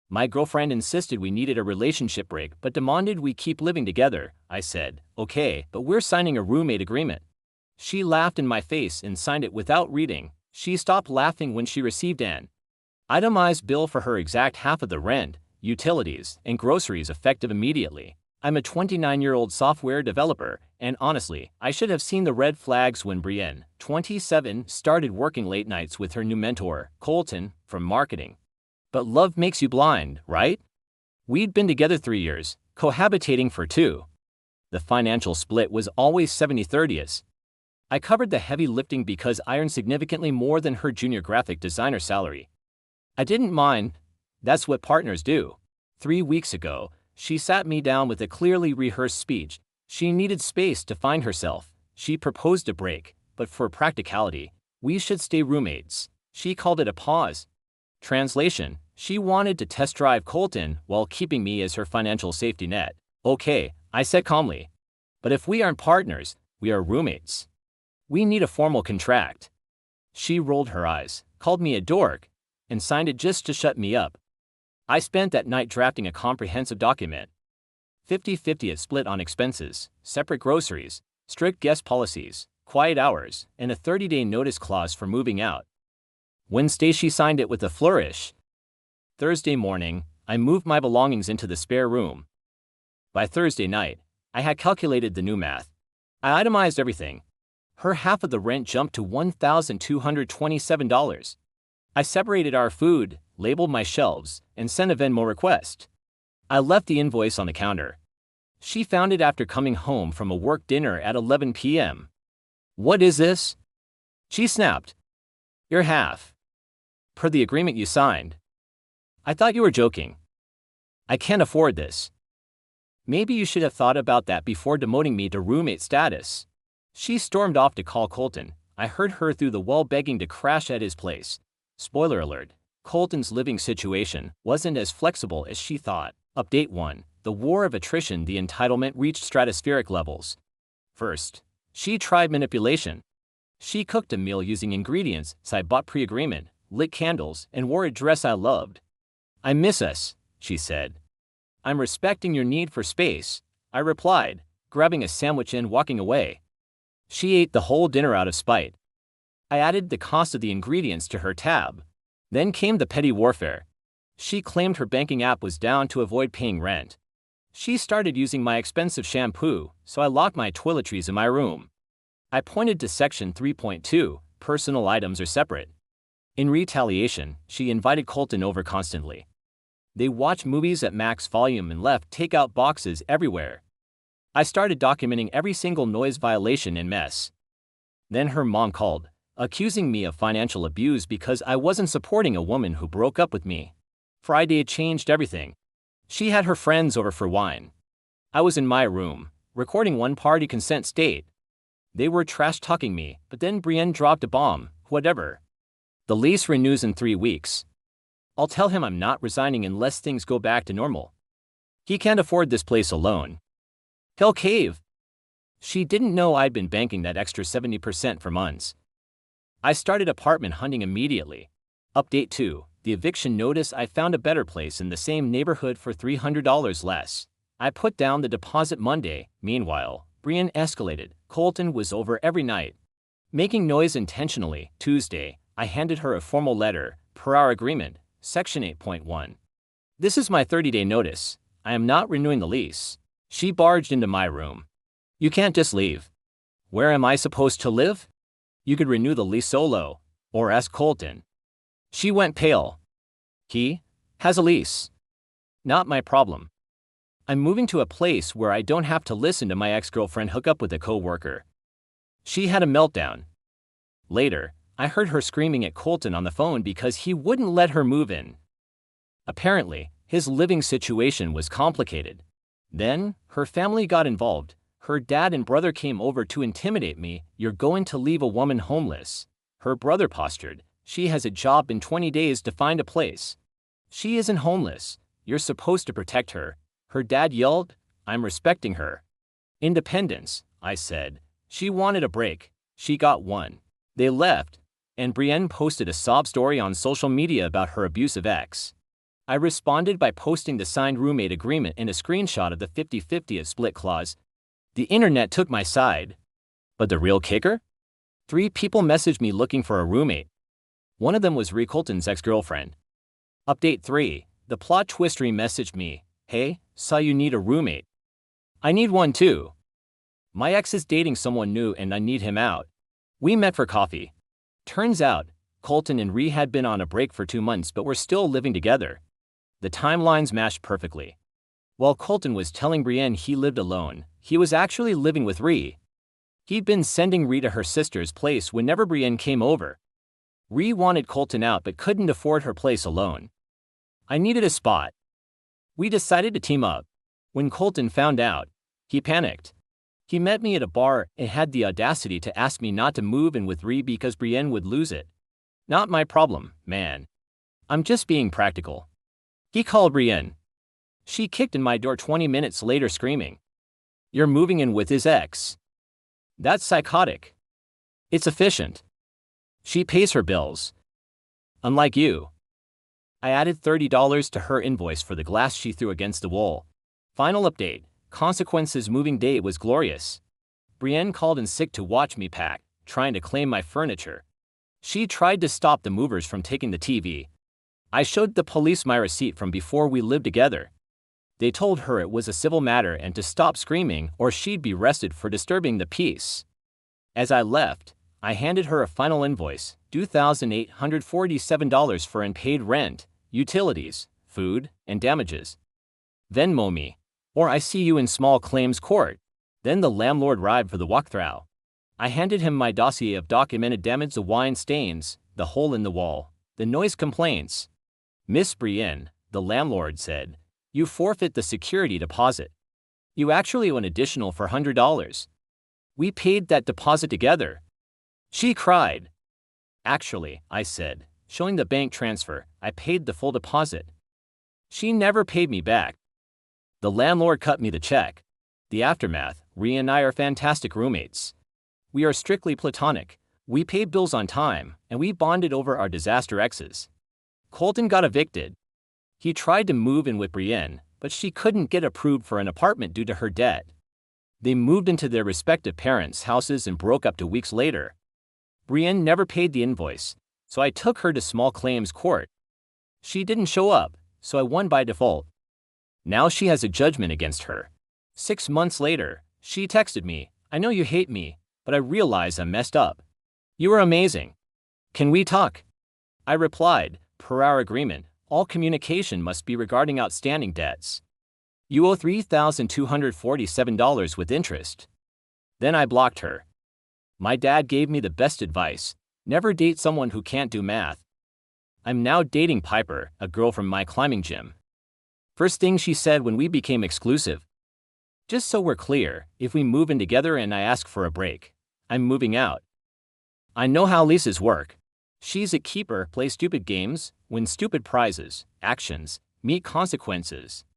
My girlfriend insisted we needed a relationship break but demanded we keep living together. I said, okay, but we're signing a roommate agreement. She laughed in my face and signed it without reading. She stopped laughing when she received an itemized bill for her exact half of the rent, utilities, and groceries effective immediately. I'm a 29-year-old software developer, and honestly, I should have seen the red flags when Brienne, 27, started working late nights with her new mentor, Colton, from marketing. But love makes you blind, right? We'd been together 3 years, cohabitating for 2. The financial split was always 70-30. I covered the heavy lifting because I earned significantly more than her junior graphic designer salary. I didn't mind. That's what partners do. 3 weeks ago, she sat me down with a clearly rehearsed speech. She needed space to find herself. She proposed a break, but for practicality, we should stay roommates. She called it a pause. Translation: she wanted to test drive Colton while keeping me as her financial safety net. Okay, I said calmly. But if we aren't partners, we are roommates. We need a formal contract. She rolled her eyes, called me a dork, and signed it just to shut me up. I spent that night drafting a comprehensive document. 50-50 split on expenses, separate groceries, strict guest policies, quiet hours, and a 30-day notice clause for moving out. Wednesday she signed it with a flourish. Thursday morning, I moved my belongings into the spare room. By Thursday night, I had calculated the new math. I itemized everything. Her half of the rent jumped to $1,227. I separated our food, labeled my shelves, and sent a Venmo request. I left the invoice on the counter. She found it after coming home from a work dinner at 11 p.m. What is this? She snapped. Your half. Per the agreement you signed. I thought you were joking. I can't afford this. Maybe you should have thought about that before demoting me to roommate status. She stormed off to call Colton. I heard her through the wall begging to crash at his place. Spoiler alert, Colton's living situation wasn't as flexible as she thought. Update 1. The war of attrition. The entitlement reached stratospheric levels. First, she tried manipulation. She cooked a meal using ingredients I bought pre-agreement, lit candles, and wore a dress I loved. I miss us, she said. I'm respecting your need for space, I replied, grabbing a sandwich and walking away. She ate the whole dinner out of spite. I added the cost of the ingredients to her tab. Then came the petty warfare. She claimed her banking app was down to avoid paying rent. She started using my expensive shampoo, so I locked my toiletries in my room. I pointed to section 3.2, personal items are separate. In retaliation, she invited Colton over constantly. They watched movies at max volume and left takeout boxes everywhere. I started documenting every single noise violation and mess. Then her mom called, accusing me of financial abuse because I wasn't supporting a woman who broke up with me. Friday changed everything. She had her friends over for wine. I was in my room, recording one-party consent state. They were trash-talking me, but then Brienne dropped a bomb, whatever. The lease renews in 3 weeks. I'll tell him I'm not resigning unless things go back to normal. He can't afford this place alone. He'll cave. She didn't know I'd been banking that extra 70% for months. I started apartment hunting immediately. Update 2. The eviction notice. I found a better place in the same neighborhood for $300 less. I put down the deposit Monday. Meanwhile, Brienne escalated. Colton was over every night, making noise intentionally. Tuesday, I handed her a formal letter, per our agreement, section 8.1. This is my 30-day notice. I am not renewing the lease. She barged into my room. You can't just leave. Where am I supposed to live? You could renew the lease solo, or ask Colton. She went pale. He has a lease. Not my problem. I'm moving to a place where I don't have to listen to my ex-girlfriend hook up with a co-worker. She had a meltdown. Later, I heard her screaming at Colton on the phone because he wouldn't let her move in. Apparently, his living situation was complicated. Then, her family got involved. Her dad and brother came over to intimidate me. You're going to leave a woman homeless. Her brother postured. She has a job in 20 days to find a place. She isn't homeless. You're supposed to protect her. Her dad yelled, I'm respecting her. Independence, I said. She wanted a break. She got one. They left, and Brienne posted a sob story on social media about her abusive ex. I responded by posting the signed roommate agreement and a screenshot of the 50-50 split clause. The internet took my side. But the real kicker? 3 people messaged me looking for a roommate. One of them was Colton's ex-girlfriend. Update 3. The plot twist messaged me, "Hey, saw you need a roommate." I need one too. My ex is dating someone new and I need him out. We met for coffee. Turns out, Colton and had been on a break for 2 months but were still living together. The timelines matched perfectly. While Colton was telling Brienne he lived alone, he was actually living with He'd been sending to her sister's place whenever Brienne came over. Wanted Colton out but couldn't afford her place alone. I needed a spot. We decided to team up. When Colton found out, he panicked. He met me at a bar and had the audacity to ask me not to move in with because Brienne would lose it. Not my problem, man. I'm just being practical. He called Brienne. She kicked in my door 20 minutes later screaming, "You're moving in with his ex." That's psychotic. It's efficient. She pays her bills. Unlike you. I added $30 to her invoice for the glass she threw against the wall. Final update. Consequences moving day was glorious. Brienne called in sick to watch me pack, trying to claim my furniture. She tried to stop the movers from taking the TV. I showed the police my receipt from before we lived together. They told her it was a civil matter and to stop screaming or she'd be arrested for disturbing the peace. As I left, I handed her a final invoice, $2,847 for unpaid rent, utilities, food, and damages. Venmo me, or I see you in small claims court. Then the landlord arrived for the walkthrough. I handed him my dossier of documented damage, the wine stains, the hole in the wall, the noise complaints. "Miss Brienne," the landlord said, "you forfeit the security deposit. You actually owe an additional $400. We paid that deposit together." She cried. "Actually," I said, showing the bank transfer, "I paid the full deposit." She never paid me back. The landlord cut me the check. The aftermath. And I are fantastic roommates. We are strictly platonic. We pay bills on time, and we bonded over our disaster exes. Colton got evicted. He tried to move in with Brienne, but she couldn't get approved for an apartment due to her debt. They moved into their respective parents' houses and broke up 2 weeks later. Brienne never paid the invoice, so I took her to small claims court. She didn't show up, so I won by default. Now she has a judgment against her. 6 months later, she texted me, "I know you hate me, but I realize I messed up. You are amazing. Can we talk?" I replied, "Per our agreement, all communication must be regarding outstanding debts. You owe $3,247 with interest." Then I blocked her. My dad gave me the best advice: never date someone who can't do math. I'm now dating Piper, a girl from my climbing gym. First thing she said when we became exclusive: "Just so we're clear, if we move in together and I ask for a break, I'm moving out." I know how leases work. She's a keeper, play stupid games, win stupid prizes, actions, meet consequences.